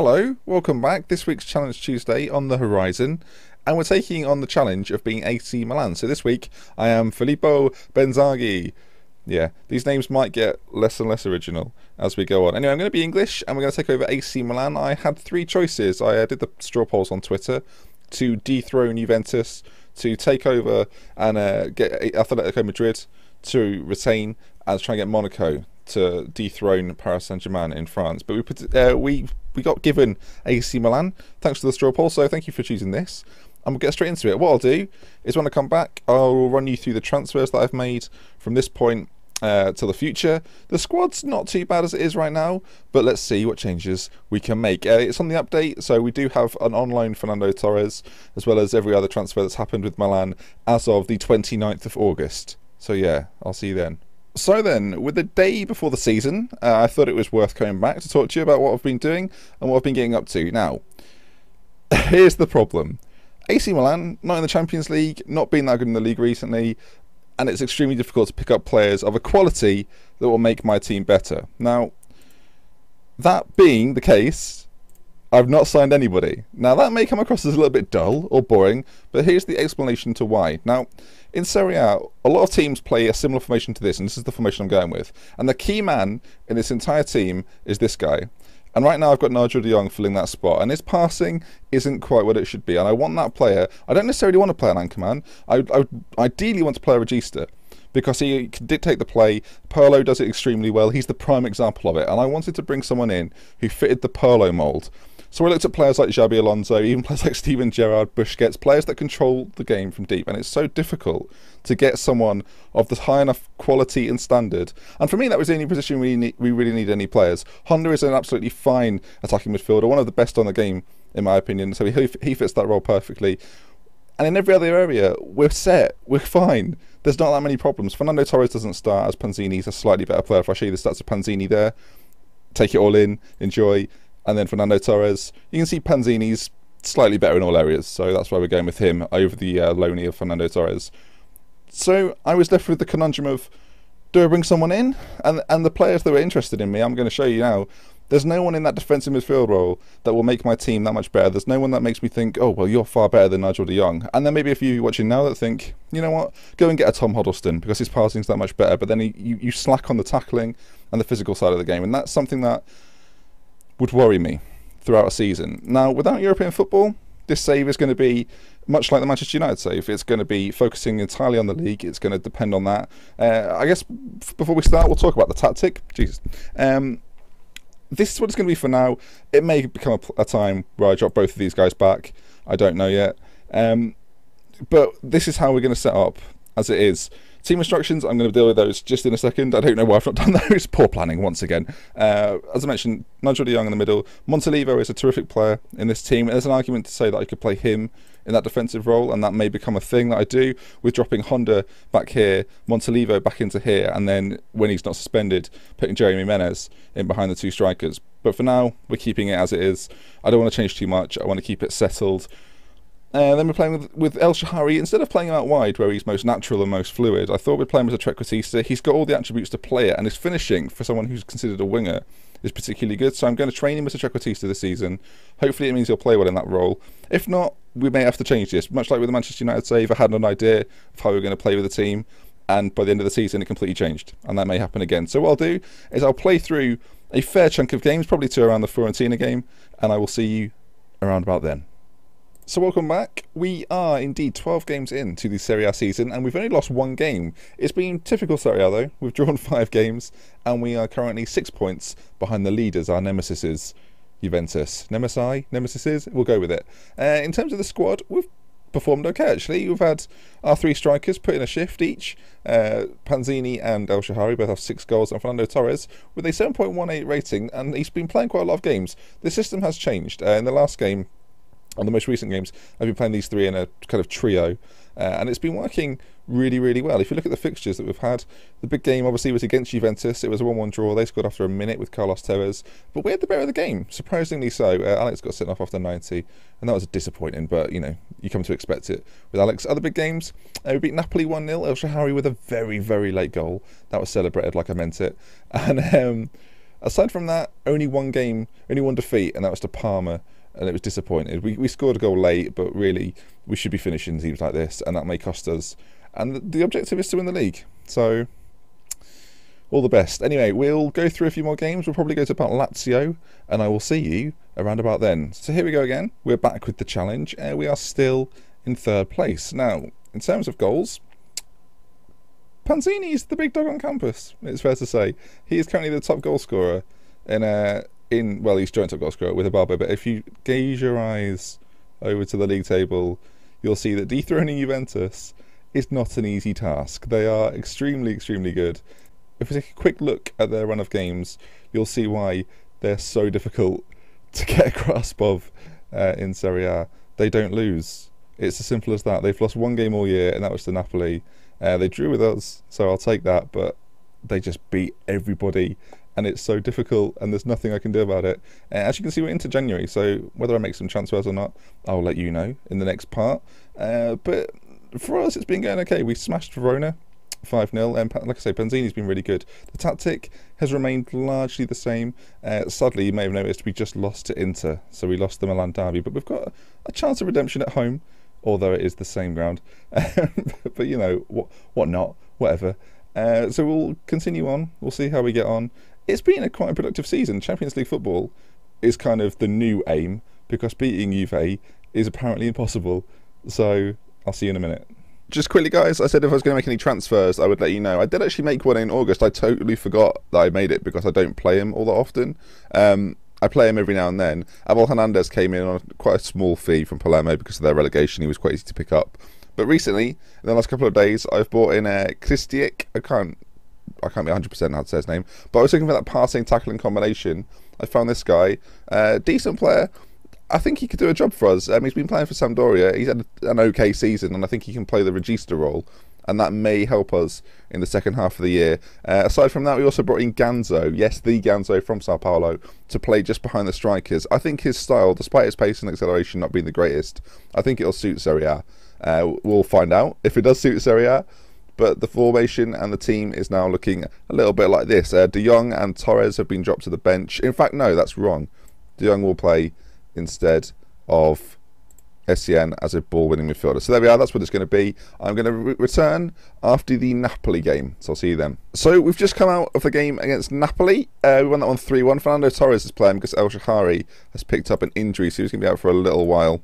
Hello, welcome back. This week's Challenge Tuesday on the horizon, and we're taking on the challenge of being AC Milan. So this week, I am Filippo Benzaghi. Yeah, these names might get less and less original as we go on. Anyway, I'm going to be English, and we're going to take over AC Milan. I had three choices. I did the straw polls on Twitter to dethrone Juventus, to take over and get Atletico Madrid to retain, and try and get Monaco to dethrone Paris Saint-Germain in France. But we got given AC Milan thanks to the straw poll, so thank you for choosing this. And we'll get straight into it. What I'll do is when I come back, I'll run you through the transfers that I've made from this point to the future. The squad's not too bad as it is right now, but let's see what changes we can make. It's on the update, so we do have an on-loan Fernando Torres, as well as every other transfer that's happened with Milan as of the 29th of August. So yeah, I'll see you then. So then, with the day before the season, I thought it was worth coming back to talk to you about what I've been doing and what I've been getting up to. Now, here's the problem. AC Milan, not in the Champions League, not been that good in the league recently, and it's extremely difficult to pick up players of a quality that will make my team better. Now, that being the case, I've not signed anybody. Now, that may come across as a little bit dull or boring, but here's the explanation to why. Now, in Serie A, a lot of teams play a similar formation to this, and this is the formation I'm going with. And the key man in this entire team is this guy. And right now I've got Nigel de Jong filling that spot, and his passing isn't quite what it should be. And I want that player. I don't necessarily want to play an anchorman. I ideally want to play a regista, because he can dictate the play. Pirlo does it extremely well. He's the prime example of it. And I wanted to bring someone in who fitted the Pirlo mould. So I looked at players like Xabi Alonso, even players like Steven Gerrard, Busquets, players that control the game from deep. And it's so difficult to get someone of the high enough quality and standard. And for me, that was the only position we really need any players. Honda is an absolutely fine attacking midfielder, one of the best on the game, in my opinion. So he fits that role perfectly. And in every other area, we're set. We're fine. There's not that many problems. Fernando Torres doesn't start, as Panzini's a slightly better player. If I show you the stats of Panzini there, take it all in, enjoy. And then Fernando Torres, you can see Panzini's slightly better in all areas, so that's why we're going with him over the loanee of Fernando Torres. So I was left with the conundrum of, do I bring someone in? And the players that were interested in me, I'm going to show you now. There's no one in that defensive midfield role that will make my team that much better. There's no one that makes me think, oh, well, you're far better than Nigel de Jong. And then maybe a few of you watching now that think, you know what, go and get a Tom Huddleston, because his passing's that much better. But then you slack on the tackling and the physical side of the game, and that's something that would worry me throughout a season. Now, without European football, this save is going to be much like the Manchester United save. It's going to be focusing entirely on the league. It's going to depend on that. I guess before we start, we'll talk about the tactic. Jesus. This is what it's going to be for now. It may become a time where I drop both of these guys back. I don't know yet. But this is how we're going to set up as it is. Team instructions, I'm going to deal with those just in a second. I don't know why I've not done those. Poor planning once again. As I mentioned, Nigel de Jong in the middle. Montalivo is a terrific player in this team. There's an argument to say that I could play him in that defensive role, and that may become a thing that I do, with dropping Honda back here, Montalivo back into here, and then when he's not suspended, putting Jeremy Menez in behind the two strikers. But for now, we're keeping it as it is. I don't want to change too much. I want to keep it settled. Then we're playing with El Shaarawy. Instead of playing him out wide where he's most natural and most fluid, I thought we'd play him as a trequartista. He's got all the attributes to play it, and his finishing for someone who's considered a winger is particularly good. So I'm going to train him as a trequartista this season. Hopefully it means he'll play well in that role. If not, we may have to change this. Much like with the Manchester United save, I had an idea of how we were going to play with the team, and by the end of the season it completely changed, and that may happen again. So what I'll do is I'll play through a fair chunk of games, probably to around the Fiorentina game, and I will see you around about then. So welcome back. We are indeed 12 games into the Serie A season, and we've only lost one game. It's been typical Serie A though. We've drawn 5 games, and we are currently 6 points behind the leaders, our nemesis, Juventus. Nemesis? We'll go with it. In terms of the squad, we've performed okay actually. We've had our 3 strikers put in a shift each. Panzini and El Shaarawy both have 6 goals, and Fernando Torres with a 7.18 rating, and he's been playing quite a lot of games. The system has changed. In the last game, on the most recent games, I've been playing these 3 in a kind of trio, and it's been working really, really well. If you look at the fixtures that we've had, the big game obviously was against Juventus. It was a 1-1 draw. They scored after a minute with Carlos Tevez, but we had the better of the game, surprisingly so. Alex got sent off after 90, and that was disappointing, but you know, you come to expect it with Alex. Other big games, we beat Napoli 1-0, El Shaarawy with a very, very late goal. That was celebrated like I meant it. And Aside from that, only one game, only one defeat, and that was to Parma, and it was disappointing. We scored a goal late, but really we should be finishing teams like this, and that may cost us. And the objective is to win the league. So all the best. Anyway, we'll go through a few more games. We'll probably go to about Lazio, and I will see you around about then. So here we go again. We're back with the challenge. We are still in 3rd place. Now, in terms of goals, Panzini's the big dog on campus, it's fair to say. He is currently the top goal scorer well, he's joint top goal scorer with Ibarbo, but if you gaze your eyes over to the league table, you'll see that dethroning Juventus is not an easy task. They are extremely, extremely good. If we take a quick look at their run of games, you'll see why they're so difficult to get a grasp of in Serie A. They don't lose. It's as simple as that. They've lost one game all year, and that was to Napoli. They drew with us, so I'll take that, but they just beat everybody, and it's so difficult, and there's nothing I can do about it. As you can see, we're into January, so whether I make some transfers or not, I'll let you know in the next part. But for us, it's been going okay. We smashed Verona 5-0, and like I say, Panzini's been really good. The tactic has remained largely the same. Sadly, you may have noticed we just lost to Inter, so we lost the Milan derby, but we've got a chance of redemption at home, although it is the same ground. But you know, what not, whatever. So we'll continue on, we'll see how we get on. It's been quite a productive season. Champions League football is kind of the new aim, because beating Juve is apparently impossible. So I'll see you in a minute. Just quickly, guys, I said if I was going to make any transfers, I would let you know. I did actually make one in August. I totally forgot that I made it because I don't play him all that often. I play him every now and then. Abel Hernandez came in on quite a small fee from Palermo because of their relegation. He was quite easy to pick up. But recently, in the last couple of days, I've bought in Kristiak. I can't be 100% how to say his name, but I was looking for that passing tackling combination. I found this guy, decent player. I think he could do a job for us. He's been playing for Sampdoria. He's had an okay season, and I think he can play the regista role, and that may help us in the second half of the year. Aside from that, we also brought in Ganzo, yes, the Ganzo from Sao Paulo, to play just behind the strikers. I think his style, despite his pace and acceleration not being the greatest, I think it'll suit Serie A. We'll find out if it does suit Serie A, but the formation and the team is now looking a little bit like this. De Jong and Torres have been dropped to the bench. In fact, no, that's wrong. De Jong will play instead of Essien as a ball-winning midfielder. So there we are, that's what it's going to be. I'm going to return after the Napoli game, so I'll see you then. So we've just come out of the game against Napoli. We won that one 3-1. Fernando Torres is playing because El Shahari has picked up an injury, so he's going to be out for a little while.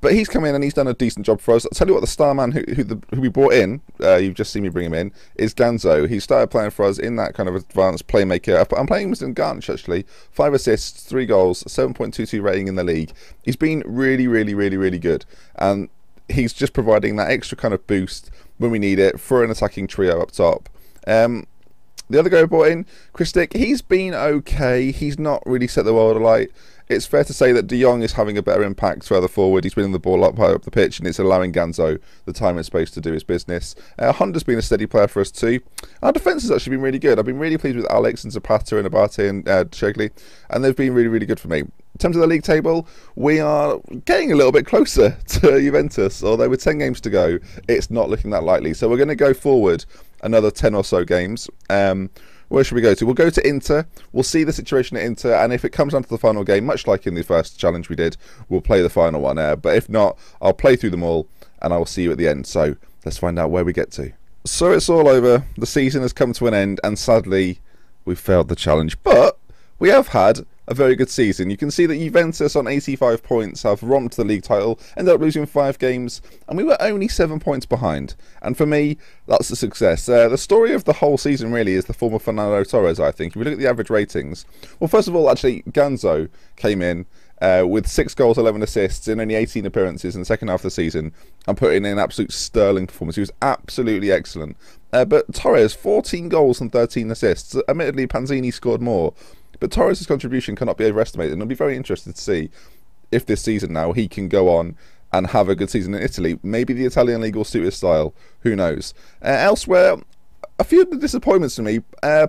But he's come in and he's done a decent job for us. I'll tell you what, the star man who we brought in, you've just seen me bring him in, is Ganzo. He started playing for us in that kind of advanced playmaker. I'm playing him as in Garnish, actually. 5 assists, 3 goals, 7.22 rating in the league. He's been really, really, really, really good. And he's just providing that extra kind of boost when we need it for an attacking trio up top. The other guy we brought in, Kristiak, he's been okay. He's not really set the world alight. It's fair to say that De Jong is having a better impact further forward. He's winning the ball up high up the pitch, and it's allowing Ganzo the time and space to do his business. Honda's been a steady player for us too. Our defence has actually been really good. I've been really pleased with Alex and Zapata and Abate and Shegli, and they've been really, really good for me. In terms of the league table, we are getting a little bit closer to Juventus, although with 10 games to go, it's not looking that likely. So we're going to go forward another 10 or so games. Where should we go to? We'll go to Inter. We'll see the situation at Inter, and if it comes down to the final game, much like in the first challenge we did, we'll play the final one. But if not, I'll play through them all, and I will see you at the end. So let's find out where we get to. So it's all over. The season has come to an end, and sadly, we've failed the challenge. But we have had a very good season. You can see that Juventus on 85 points have romped the league title, ended up losing 5 games, and we were only 7 points behind. And for me, that's a success. The story of the whole season really is the form of Fernando Torres, I think. If we look at the average ratings, well, first of all, actually, Ganzo came in with 6 goals, 11 assists in only 18 appearances in the second half of the season and put in an absolute sterling performance. He was absolutely excellent. But Torres, 14 goals and 13 assists. Admittedly, Panzini scored more, but Torres' contribution cannot be overestimated, and I'll be very interested to see if this season now he can go on and have a good season in Italy. Maybe the Italian league will suit his style. Who knows? Elsewhere, a few of the disappointments for me.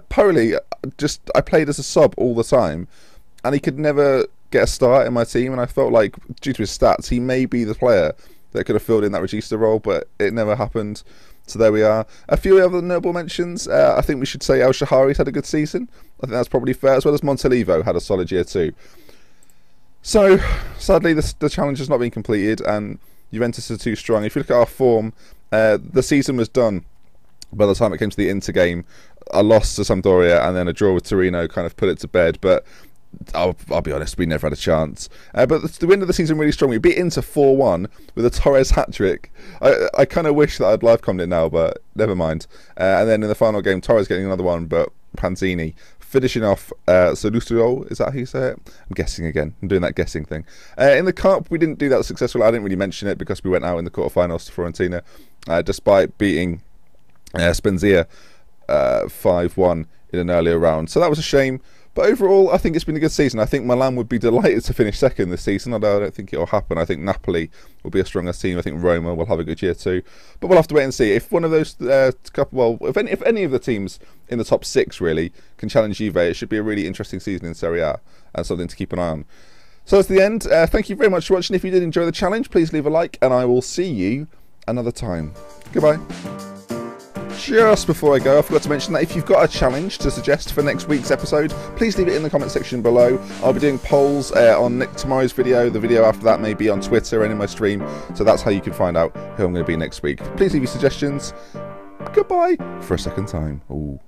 Poli, I played as a sub all the time, and he could never get a start in my team, and I felt like, due to his stats, he may be the player that could have filled in that regista role, but it never happened. So there we are. A few other notable mentions. I think we should say El Shahari's had a good season. I think that's probably fair, as well as Montalivo had a solid year too. So, sadly, the challenge has not been completed, and Juventus are too strong. If you look at our form, the season was done by the time it came to the Inter game. A loss to Sampdoria and then a draw with Torino kind of put it to bed, but I'll be honest, we never had a chance. But the win of the season really strong. We beat Inter 4-1 with a Torres hat-trick. I kind of wish that I'd live commented it now, but never mind. And then in the final game, Torres getting another one, but Panzini finishing off Salustio, is that how you say it? I'm guessing again. I'm doing that guessing thing. In the Cup, we didn't do that successfully. I didn't really mention it because we went out in the quarterfinals to Fiorentina, despite beating Spezia 5-1 in an earlier round. So that was a shame. But overall, I think it's been a good season. I think Milan would be delighted to finish second this season, although I don't think it will happen. I think Napoli will be a stronger team. I think Roma will have a good year too. But we'll have to wait and see. If one of those if any of the teams in the top 6 really can challenge Juve, it should be a really interesting season in Serie A and something to keep an eye on. So that's the end. Thank you very much for watching. If you did enjoy the challenge, please leave a like, and I will see you another time. Goodbye. Just before I go, I forgot to mention that if you've got a challenge to suggest for next week's episode, please leave it in the comment section below. I'll be doing polls on tomorrow's video. The video after that may be on Twitter and in my stream, so that's how you can find out who I'm going to be next week. Please leave your suggestions. Goodbye for a second time. Ooh.